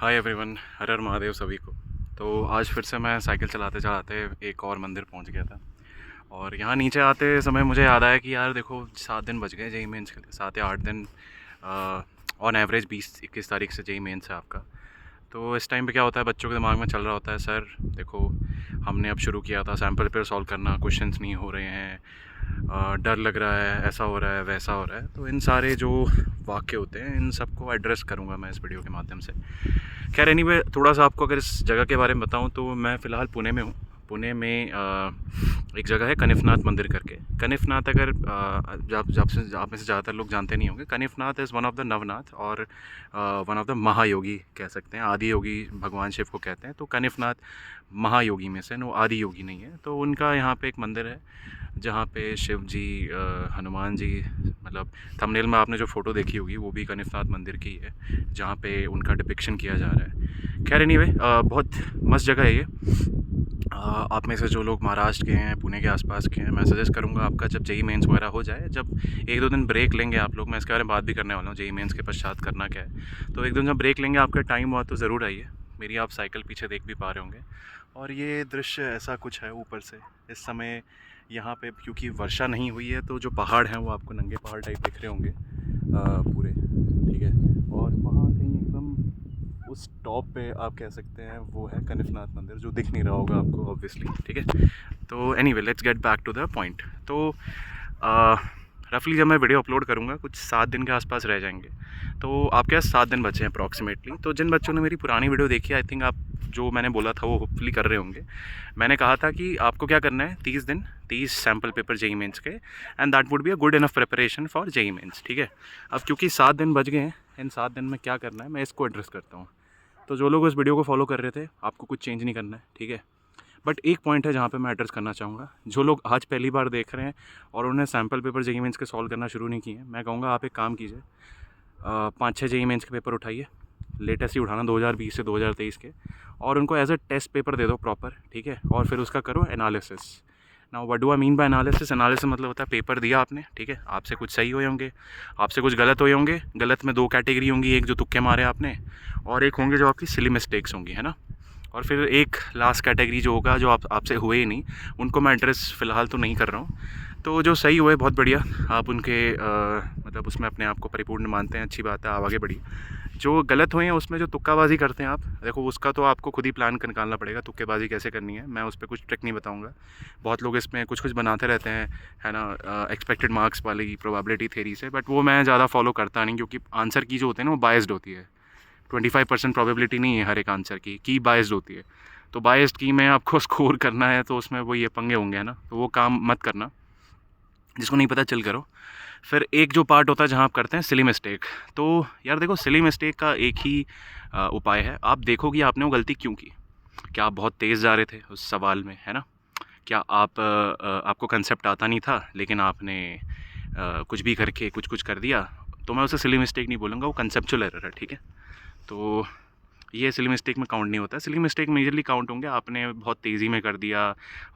Hi everyone, हर हर महादेव सभी को। तो आज फिर से मैं साइकिल चलाते चलाते एक और मंदिर पहुंच गया था। और यहाँ नीचे आते समय मुझे याद आया कि यार देखो 7 दिन बच गए जेई मेंस के लिए, 7 या 8 दिन। ऑन एवरेज 20-21 तारीख से जेई मेंस है आपका। तो इस टाइम पे क्या होता है, बच्चों के दिमाग में चल रहा होता है, सर देखो हमने अब शुरू किया था सैम्पल पेपर सॉल्व करना, क्वेश्चंस नहीं हो रहे हैं, डर लग रहा है, ऐसा हो रहा है, वैसा हो रहा है। तो इन सारे जो वाक्य होते हैं इन सबको एड्रेस करूँगा मैं इस वीडियो के माध्यम से। खैर एनीवे, थोड़ा सा आपको अगर इस जगह के बारे में बताऊँ तो मैं फ़िलहाल पुणे में हूँ। पुणे में एक जगह है कनिफनाथ मंदिर करके। कनिफनाथ अगर आप में से ज़्यादातर लोग जानते नहीं होंगे, Kanifnath is one of the Navnath और वन ऑफ द महायोगी कह सकते हैं। आदि योगी भगवान शिव को कहते हैं, तो कनिफनाथ महायोगी में से, वो आदि योगी नहीं है। तो उनका यहाँ पे एक मंदिर है जहाँ पे शिव जी, हनुमान जी, मतलब थंबनेल में आपने जो फ़ोटो देखी होगी वो भी कनिफनाथ मंदिर की है, जहाँ पे उनका डिपिक्शन किया जा रहा है। खैर एनीवे, बहुत मस्त जगह है ये। आप में से जो लोग महाराष्ट्र के हैं, पुणे के आसपास के हैं, मैं सजेस्ट करूँगा आपका जब जेई मेंस वगैरह हो जाए, जब 1-2 दिन ब्रेक लेंगे आप लोग, मैं इसके बारे में बात भी करने वाला हूँ जेई मेंस के पश्चात करना क्या है। तो 1 दिन जब ब्रेक लेंगे, आपका टाइम हुआ तो ज़रूर आइए। मेरी आप साइकिल पीछे देख भी पा रहे होंगे। और ये दृश्य ऐसा कुछ है ऊपर से इस समय यहाँ पे, क्योंकि वर्षा नहीं हुई है तो जो पहाड़ हैं वो आपको नंगे पहाड़ टाइप दिख रहे होंगे पूरे, ठीक है। और वहाँ कहीं एकदम उस टॉप पे आप कह सकते हैं वो है कनिफनाथ मंदिर, जो दिख नहीं रहा होगा आपको ऑब्वियसली, ठीक है। तो anyway, let's get back to the point. तो रफली जब मैं वीडियो अपलोड करूँगा कुछ 7 दिन के आसपास रह जाएंगे। तो आपके पास 7 दिन बचे हैं अप्रॉक्सीमेटली। तो जिन बच्चों ने मेरी पुरानी वीडियो देखी, आई थिंक आप जो मैंने बोला था वो होपफुली कर रहे होंगे। मैंने कहा था कि आपको क्या करना है, 30 दिन 30 सैम्पल पेपर जेई मेंस के, and that would be a good enough preparation for JEE Mains, ठीक है। अब क्योंकि 7 दिन बच गए हैं, इन 7 दिन में क्या करना है मैं इसको एड्रेस करता हूँ। तो जो लोग उस वीडियो को फॉलो कर रहे थे, आपको कुछ चेंज नहीं करना है, ठीक है। बट एक पॉइंट है जहाँ पे मैं एड्रेस करना चाहूँगा। जो लोग आज पहली बार देख रहे हैं और उन्होंने सैम्पल पेपर जेई मेंस के सॉल्व करना शुरू नहीं किए हैं, मैं कहूँगा आप एक काम कीजिए, 5-6 जेई मेंस के पेपर उठाइए, लेटेस्ट ही उठाना 2020 से 2023 के, और उनको एज अ टेस्ट पेपर दे दो प्रॉपर, ठीक है। और फिर उसका करो analysis. Now what do I mean by analysis? Analysis मतलब होता है पेपर दिया आपने, ठीक है, आपसे कुछ सही हुए होंगे, आपसे कुछ गलत हुए होंगे। गलत में 2 कैटेगरी होंगी, एक जो तुक्के मारे आपने, और एक होंगे जो आपकी सिली मिस्टेक्स होंगी, है ना। और फिर एक लास्ट कैटेगरी जो होगा, जो आपसे हुए ही नहीं, उनको मैं एड्रेस फ़िलहाल तो नहीं कर रहा हूँ। तो जो सही हुए बहुत बढ़िया, आप उनके मतलब उसमें अपने आप को परिपूर्ण मानते हैं, अच्छी बात है, आप आगे बढ़िए। जो गलत हुए हैं उसमें जो तुक्काबाजी करते हैं आप, देखो उसका तो आपको खुद ही प्लान निकालना पड़ेगा, तुक्केबाजी कैसे करनी है। मैं उस पर कुछ ट्रिक नहीं बताऊंगा। बहुत लोग इसमें कुछ कुछ बनाते रहते हैं, है ना, एक्सपेक्टेड मार्क्स वाली प्रोबेबिलिटी थेरी से, बट वो मैं ज़्यादा फॉलो करता नहीं, क्योंकि आंसर की जो होती है ना वो बायस्ड होती है। 25% प्रोबेबिलिटी नहीं है हर एक आंसर की बायस्ड होती है। तो बायस्ड की में आपको स्कोर करना है तो उसमें वो ये पंगे होंगे, है ना, तो वो काम मत करना, जिसको नहीं पता चल करो। फिर एक जो पार्ट होता है जहाँ आप करते हैं सिली मिस्टेक, तो यार देखो सिली मिस्टेक का एक ही उपाय है। आप देखो कि आपने वो गलती क्यों की। क्या आप बहुत तेज़ जा रहे थे उस सवाल में, है ना? क्या आपको कंसेप्ट आता नहीं था, लेकिन आपने कुछ भी करके कुछ कुछ कर दिया? तो मैं उसे सिली मिस्टेक नहीं बोलूँगा, वो कंसेप्चुअल एरर है, ठीक है। तो ये सिली मिस्टेक में काउंट नहीं होता। सिली मिस्टेक मेजरली काउंट होंगे आपने बहुत तेज़ी में कर दिया,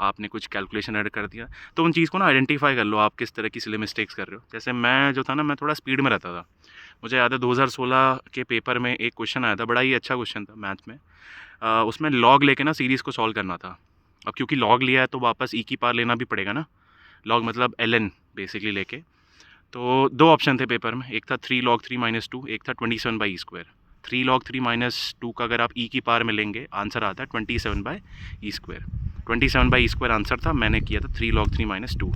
आपने कुछ कैलकुलेशन ऐड कर दिया। तो उन चीज़ को ना आइडेंटिफाई कर लो, आप किस तरह की सिली मिस्टेक्स कर रहे हो। जैसे मैं जो था ना, मैं थोड़ा स्पीड में रहता था। मुझे याद है 2016 के पेपर में एक क्वेश्चन आया था, बड़ा ही अच्छा क्वेश्चन था मैथ में। उसमें लॉग लेके ना सीरीज़ को सॉल्व करना था। अब क्योंकि लॉग लिया है तो वापस ई की पावर लेना भी पड़ेगा ना, लॉग मतलब ln बेसिकली लेके। तो 2 ऑप्शन थे पेपर में, एक था 3 log 3 - 2, एक था 27/e²। 3 log 3 - 2 का अगर आप ई की पावर में लेंगे, आंसर आता है 27/e²। 27/e² आंसर था, मैंने किया था 3 log 3 - 2।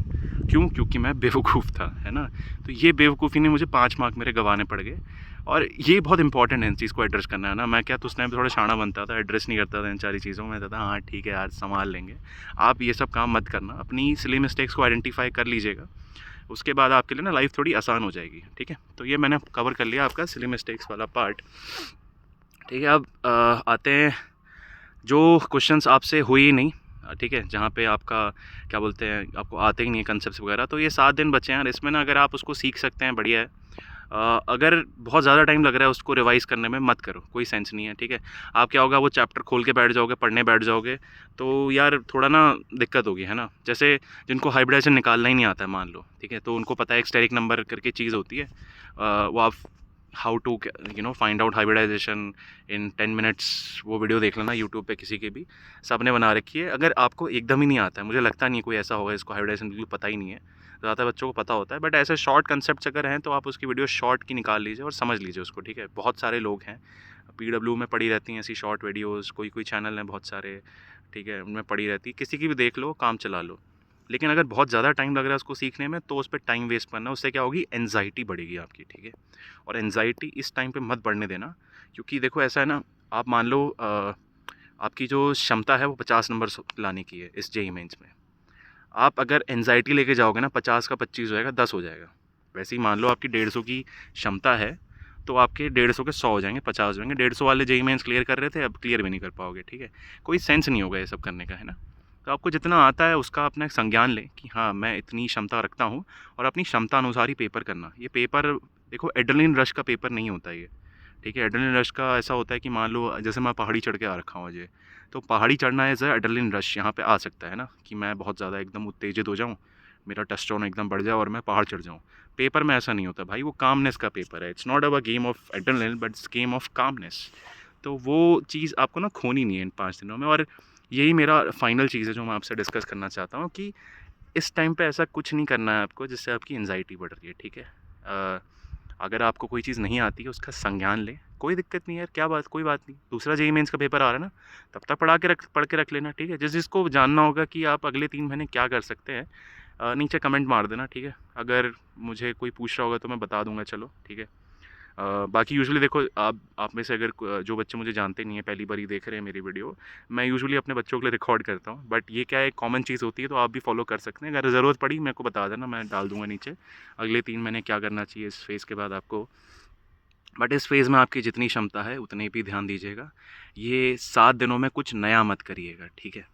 क्यों? क्योंकि मैं बेवकूफ़ था, है ना। तो ये बेवकूफ़ी ने मुझे 5 मार्क मेरे गंवाने पड़ गए। और ये बहुत इंपॉर्टेंट है इन चीज़ को एड्रेस करना, है ना। मैं क्या तो उस टाइम थोड़ा शाना बनता था, एड्रेस नहीं करता था इन सारी चीज़ों में। मैं कहता था हाँ ठीक है यार, संभाल लेंगे। आप ये सब काम मत करना, अपनी सिली मिस्टेक्स को आइडेंटिफाई कर लीजिएगा। उसके बाद आपके लिए ना लाइफ थोड़ी आसान हो जाएगी, ठीक है। तो ये मैंने कवर कर लिया आपका सिली मिस्टेक्स वाला पार्ट, ठीक है। अब आते हैं जो क्वेश्चंस आपसे हुए ही नहीं, ठीक है, जहाँ पे आपका क्या बोलते हैं, आपको आते ही नहीं है कंसेप्ट वगैरह। तो ये 7 दिन बचे हैं और इसमें ना अगर आप उसको सीख सकते हैं बढ़िया है। अगर बहुत ज़्यादा टाइम लग रहा है उसको रिवाइज़ करने में, मत करो, कोई सेंस नहीं है, ठीक है। आप क्या होगा, वो चैप्टर खोल के बैठ जाओगे, पढ़ने बैठ जाओगे, तो यार थोड़ा ना दिक्कत होगी, है ना। जैसे जिनको हाइब्रिडाइजेशन निकालना ही नहीं आता है मान लो, ठीक है, तो उनको पता है एक स्टेरिक नंबर करके चीज़ होती है, वो आप how to find out hybridization in 10 minutes, वो वीडियो देख लेना यूट्यूब पे किसी के भी, सब ने बना रखी है। अगर आपको एकदम ही नहीं आता है, मुझे लगता नहीं कोई ऐसा होगा इसको हाइब्रिडाइजेशन बिल्कुल पता ही नहीं है, ज़्यादातर बच्चों को पता होता है, बट ऐसे शॉर्ट कंसेप्ट अगर हैं तो आप उसकी वीडियो शॉर्ट की निकाल लीजिए और समझ लीजिए उसको, ठीक है। बहुत सारे लोग हैं, PW में पड़ी रहती हैं ऐसी शॉर्ट वीडियोज़, कोई चैनल हैं बहुत सारे, ठीक है, उनमें पड़ी रहती है, किसी की भी देख लो, काम चला लो। लेकिन अगर बहुत ज़्यादा टाइम लग रहा है उसको सीखने में तो उस पर टाइम वेस्ट करना, उससे क्या होगी, एंजाइटी बढ़ेगी आपकी, ठीक है। और एंजाइटी इस टाइम पे मत बढ़ने देना, क्योंकि देखो ऐसा है ना, आप मान लो आपकी जो क्षमता है वो 50 नंबर लाने की है इस JEE मेंस में, आप अगर एंजाइटी लेके जाओगे ना 50 का 25 हो जाएगा, 10 हो जाएगा। वैसे ही मान लो आपकी 150 की क्षमता है तो आपके 150 के 100 हो जाएंगे, 50 हो जाएंगे। 150 वाले JEE मेंस क्लियर कर रहे थे, अब क्लियर भी नहीं कर पाओगे, ठीक है। कोई सेंस नहीं होगा ये सब करने का, है ना। तो आपको जितना आता है उसका अपना एक संज्ञान लें कि हाँ मैं इतनी क्षमता रखता हूँ, और अपनी क्षमता अनुसार ही पेपर करना। ये पेपर देखो एड्रेनलिन रश का पेपर नहीं होता ये, ठीक है। एड्रेनलिन रश का ऐसा होता है कि मान लो जैसे मैं पहाड़ी चढ़ के आ रखा हूँ अजय, तो पहाड़ी चढ़ना एज अ एड्रेनलिन रश यहाँ पे आ सकता है ना, कि मैं बहुत ज़्यादा एकदम उत्तेजित हो जाऊँ, मेरा टेस्टोस्टेरोन एकदम बढ़ जाए और मैं पहाड़ चढ़ जाऊँ। पेपर में ऐसा नहीं होता भाई, वो कामनेस का पेपर है। It's not a game of adrenaline but it's game of calmness. तो वो चीज़ आपको ना खोनी नहीं है इन 5 दिनों में। और यही मेरा फाइनल चीज़ है जो मैं आपसे डिस्कस करना चाहता हूँ, कि इस टाइम पे ऐसा कुछ नहीं करना है आपको जिससे आपकी एंजाइटी बढ़ रही है, ठीक है। अगर आपको कोई चीज़ नहीं आती है उसका संज्ञान लें, कोई दिक्कत नहीं है यार, क्या बात, कोई बात नहीं। दूसरा JEE मेंस का पेपर आ रहा है ना, तब तक पढ़ के रख लेना, ठीक है। जिसको जानना होगा कि आप अगले 3 महीने क्या कर सकते हैं, नीचे कमेंट मार देना, ठीक है। अगर मुझे कोई पूछ रहा होगा तो मैं बता दूंगा, चलो ठीक है। बाकी यूजुअली देखो, आप में से अगर जो बच्चे मुझे जानते नहीं हैं, पहली बार ही देख रहे हैं मेरी वीडियो, मैं यूजुअली अपने बच्चों के लिए रिकॉर्ड करता हूँ, बट ये क्या है, कॉमन चीज़ होती है, तो आप भी फॉलो कर सकते हैं। अगर ज़रूरत पड़ी मेरे को बता देना, मैं डाल दूंगा नीचे अगले 3 महीने क्या करना चाहिए इस फेज़ के बाद आपको। बट इस फेज़ में आपकी जितनी क्षमता है उतने भी ध्यान दीजिएगा। ये 7 दिनों में कुछ नया मत करिएगा, ठीक है।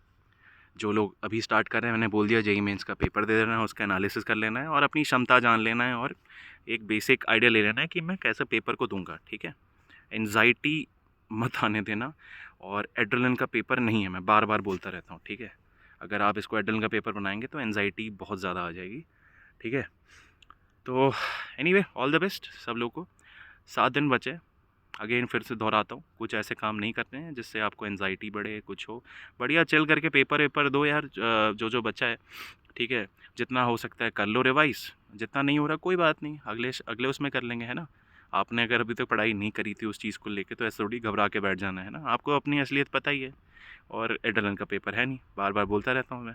जो लोग अभी स्टार्ट कर रहे हैं, मैंने बोल दिया, JEE मेंस का पेपर दे देना है, उसका एनालिसिस कर लेना है और अपनी क्षमता जान लेना है, और एक बेसिक आइडिया ले लेना है कि मैं कैसे पेपर को दूंगा, ठीक है। एंजाइटी मत आने देना। और एड्रेनलिन का पेपर नहीं है, मैं बार बार बोलता रहता हूँ, ठीक है। अगर आप इसको एड्रेनलिन का पेपर बनाएंगे तो एंजाइटी बहुत ज़्यादा आ जाएगी, ठीक है। तो एनीवे, ऑल द बेस्ट सब लोगों को। 7 दिन बचे, अगेन फिर से दोहराता हूँ, कुछ ऐसे काम नहीं करते हैं जिससे आपको एंजाइटी बढ़े, कुछ हो। बढ़िया चिल करके पेपर वेपर दो यार, जो बचा है, ठीक है। जितना हो सकता है कर लो रिवाइज, जितना नहीं हो रहा कोई बात नहीं, अगले उसमें कर लेंगे, है ना। आपने अगर अभी तक पढ़ाई नहीं करी थी उस चीज़ को लेके तो ऐसे थोड़ी घबरा के बैठ जाना है ना, आपको अपनी असलियत पता ही है। और एड्रेनलिन का पेपर है नहीं, बार बार बोलता रहता हूँ मैं।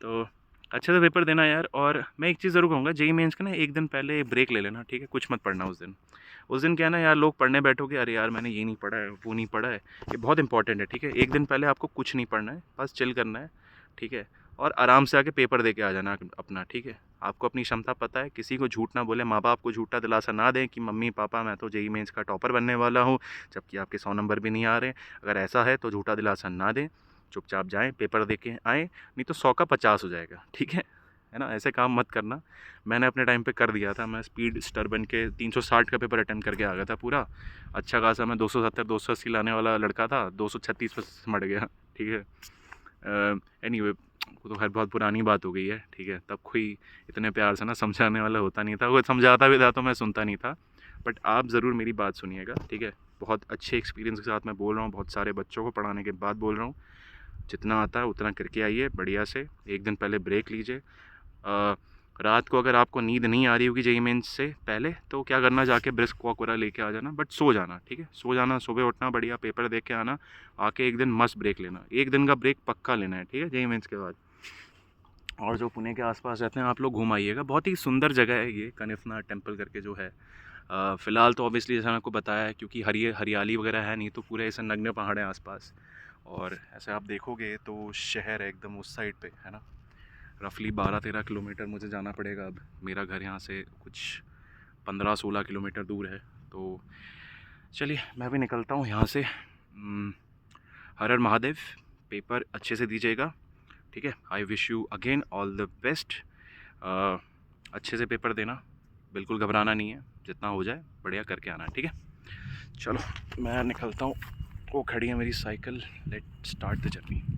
तो अच्छे से पेपर देना यार। और मैं एक चीज़ ज़रूर कहूँगा, JEE मेंस का ना एक दिन पहले ब्रेक ले लेना, ठीक है। कुछ मत पढ़ना उस दिन। उस दिन क्या है ना यार, लोग पढ़ने बैठोगे, अरे यार मैंने ये नहीं पढ़ा है, वो नहीं पढ़ा है, ये बहुत इंपॉर्टेंट है, ठीक है। एक दिन पहले आपको कुछ नहीं पढ़ना है, बस चिल करना है, ठीक है। और आराम से आके पेपर दे के आ जाना अपना, ठीक है। आपको अपनी क्षमता पता है, किसी को झूठ ना बोले, माँ बाप को झूठा दिलासा ना दें कि मम्मी पापा मैं तो JEE मेंस का टॉपर बनने वाला हूँ, जबकि आपके 100 नंबर भी नहीं आ रहे। अगर ऐसा है तो झूठा दिलासा ना दें, चुपचाप जाएँ, पेपर दे के आएँ, नहीं तो 100 का 50 हो जाएगा, ठीक है ना। ऐसे काम मत करना, मैंने अपने टाइम पे कर दिया था। मैं स्पीड स्टर बन के 360 का पेपर अटेम्प्ट करके आ गया था पूरा, अच्छा खासा। मैं 270 280 लाने वाला लड़का था, 236 पर सिमट गया, ठीक है। एनीवे, वो तो खैर बहुत पुरानी बात हो गई है, ठीक है। तब कोई इतने प्यार से ना समझाने वाला होता नहीं था, वो समझाता भी था तो मैं सुनता नहीं था। बट आप ज़रूर मेरी बात सुनिएगा, ठीक है। बहुत अच्छे एक्सपीरियंस के साथ मैं बोल रहा हूँ, बहुत सारे बच्चों को पढ़ाने के बाद बोल रहा हूँ। जितना आता है उतना करके आइए बढ़िया से, एक दिन पहले ब्रेक लीजिए। रात को अगर आपको नींद नहीं आ रही होगी JEE मेंस से पहले, तो क्या करना, जाके ब्रिस्क वॉक वगैरह लेके आ जाना, बट सो जाना, ठीक है। सो जाना, सुबह उठना, बढ़िया पेपर देख के आना, आके एक दिन मस्त ब्रेक लेना, एक दिन का ब्रेक पक्का लेना है, ठीक है, JEE मेंस के बाद। और जो पुणे के आसपास रहते हैं आप लोग, घूम आइएगा, बहुत ही सुंदर जगह है ये, कनिफना टेम्पल करके जो है। फ़िलहाल तो ऑब्वियसली जैसा आपको बताया है, क्योंकि हरियाली वगैरह है नहीं, तो पूरे ऐसे नग्न पहाड़ हैं आसपास। और ऐसे आप देखोगे तो शहर है एकदम उस साइड पे, है ना। रफली 12-13 किलोमीटर मुझे जाना पड़ेगा अब, मेरा घर यहाँ से कुछ 15-16 किलोमीटर दूर है। तो चलिए मैं भी निकलता हूँ यहाँ से। हर हर महादेव, पेपर अच्छे से दीजिएगा, ठीक है। I wish you again all the best. अच्छे से पेपर देना, बिल्कुल घबराना नहीं है, जितना हो जाए बढ़िया करके आना, ठीक है। चलो मैं निकलता हूँ, वो खड़ी है मेरी cycle, let start the journey.